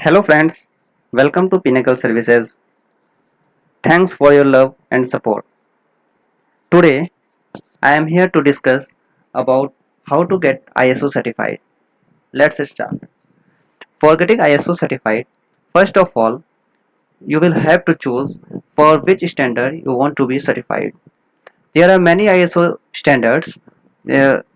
Hello friends, welcome to Pinnacle Services. Thanks for your love and support. Today I am here to discuss about how to get ISO certified. Let's start. For getting ISO certified, first of all, you will have to choose for which standard you want to be certified. There are many ISO standards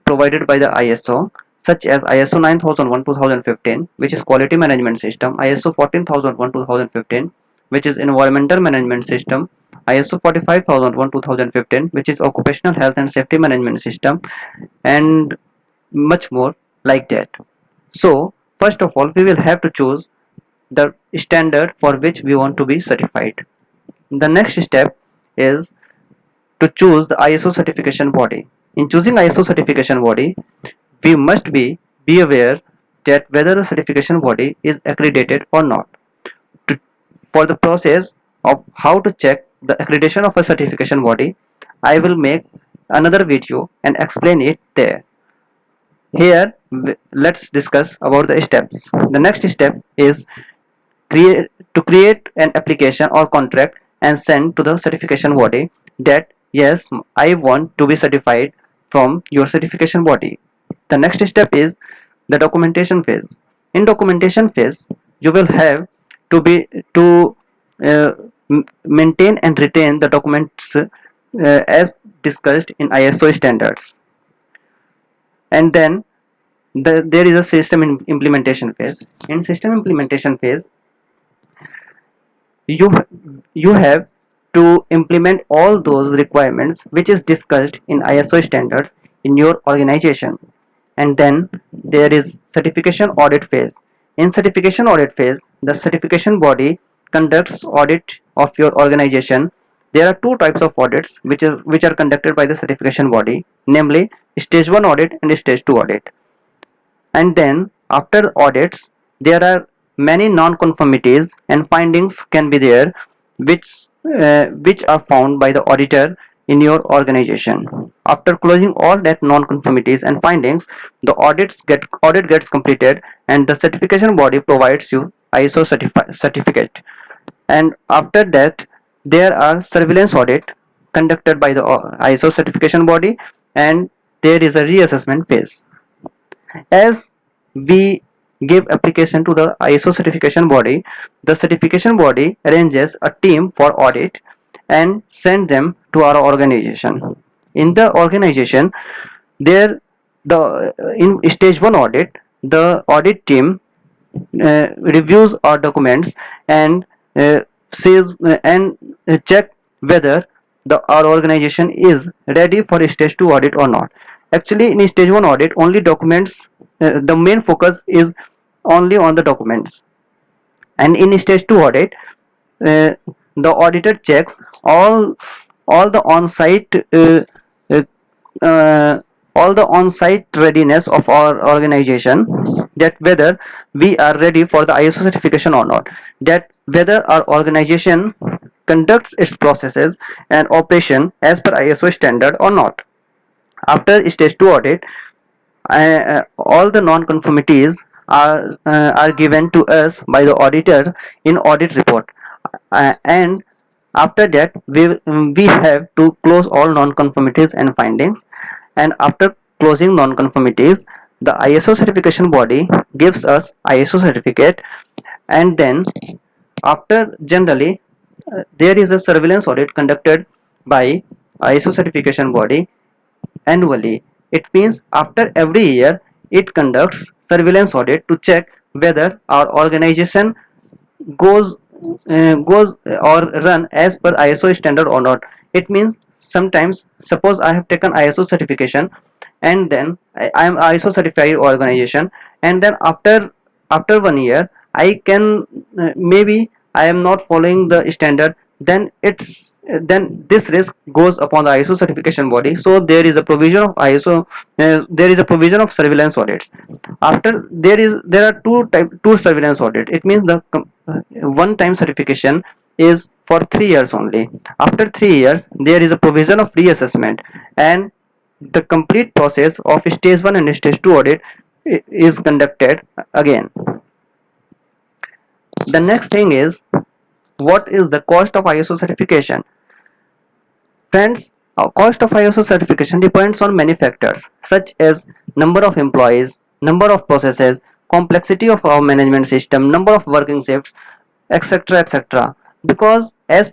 provided by the ISO such as ISO 9001 2015 which is quality management system, ISO 14001 2015 which is environmental management system, ISO 45001 2015 which is occupational health and safety management system, and much more like that. So first of all we will have to choose the standard for which we want to be certified. The next step is to choose the ISO certification body. In choosing ISO certification body, we must be aware that whether the certification body is accredited or not. To, for the process of how to check the accreditation of a certification body, I will make another video and explain it there. Here, let's discuss about the steps. The next step is create an application or contract and send to the certification body that yes, I want to be certified from your certification body. The next step is the documentation phase. In documentation phase you will have to be to uh, maintain and retain the documents as discussed in ISO standards. And then there is a system implementation phase. In system implementation phase, you you have to implement all those requirements which is discussed in ISO standards in your organization. And then there is certification audit phase. In certification audit phase, the certification body conducts audit of your organization. There are two types of audits which are conducted by the certification body, namely stage 1 audit and stage 2 audit. And then after audits there are many non-conformities and findings can be there which are found by the auditor in your organization. After closing all that non-conformities and findings, the audit gets completed and the certification body provides you ISO certificate. And after that there are surveillance audit conducted by the ISO certification body, and there is a reassessment phase. As we give application to the ISO certification body, the certification body arranges a team for audit and send them to our organization. In the organization, there the in stage 1 audit, the audit team reviews our documents and says and check whether our organization is ready for stage 2 audit or not. Actually, in stage 1 audit, only documents, the main focus is only on the documents. And in stage 2 audit, uh, the auditor checks all the on-site uh, uh, all the on-site readiness of our organization, that whether we are ready for the ISO certification or not, that whether our organization conducts its processes and operation as per ISO standard or not. After stage 2 audit, all the non-conformities are given to us by the auditor in audit report. And after that we have to close all non-conformities and findings. And after closing non-conformities, the ISO certification body gives us ISO certificate. And then after, generally, there is a surveillance audit conducted by ISO certification body annually. It means after every year it conducts surveillance audit to check whether our organization goes goes or run as per ISO standard or not. It means sometimes, suppose I have taken ISO certification and then I am ISO certified organization, and then after 1 year I can maybe I am not following the standard, then this risk goes upon the ISO certification body. So there is a provision of ISO, there is a provision of surveillance audits. After, there are two surveillance audit. It means the one time certification is for 3 years only. After 3 years there is a provision of reassessment, and the complete process of stage 1 and stage 2 audit is conducted again. The next thing is, what is the cost of ISO certification? Friends, cost of ISO certification depends on many factors such as number of employees, number of processes, complexity of our management system, number of working shifts, etc., etc. Because as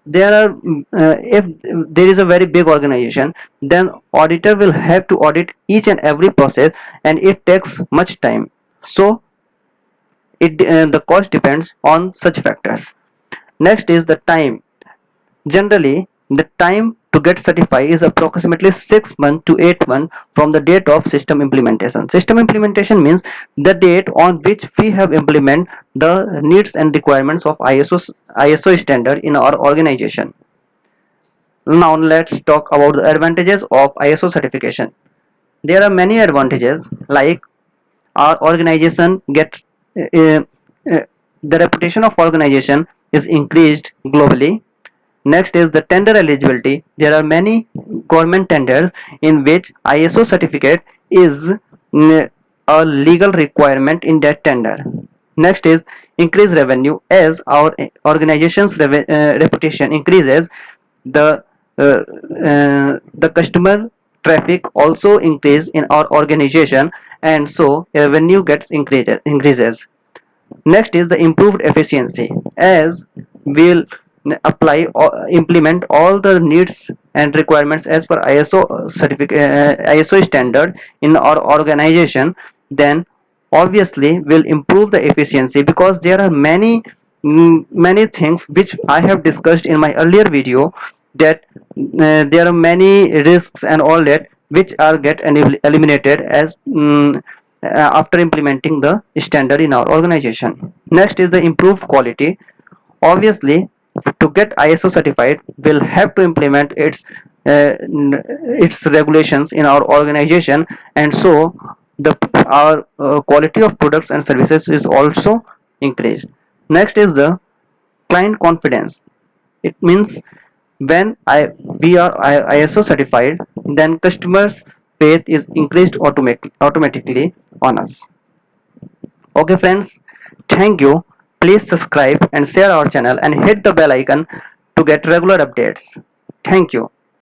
there are if there is a very big organization, then auditor will have to audit each and every process, and it takes much time. So the cost depends on such factors. Next is the time. Generally, the time to get certified is approximately 6 months to 8 months from the date of system implementation. System implementation means the date on which we have implement the needs and requirements of ISO standard in our organization. Now let's talk about the advantages of ISO certification. There are many advantages, like our organization get uh, uh, the reputation of organization is increased globally. Next is the tender eligibility. There are many government tenders in which ISO certificate is a legal requirement in that tender. Next is increased revenue. As our organization's reputation increases, the the customer traffic also increase in our organization, and so revenue gets increases. Next is the improved efficiency, as we'll apply or implement all the needs and requirements as per ISO standard in our organization. Then obviously will improve the efficiency, because there are many things which I have discussed in my earlier video, that there are many risks and all that which are get eliminated as after implementing the standard in our organization. Next is the improved quality. Obviously, to get ISO certified, we'll have to implement its regulations in our organization, and so the our quality of products and services is also increased. Next is the client confidence. It means when we are ISO certified, then customers' faith is increased automatically on us. Okay, friends, thank you. Please subscribe and share our channel and hit the bell icon to get regular updates. Thank you.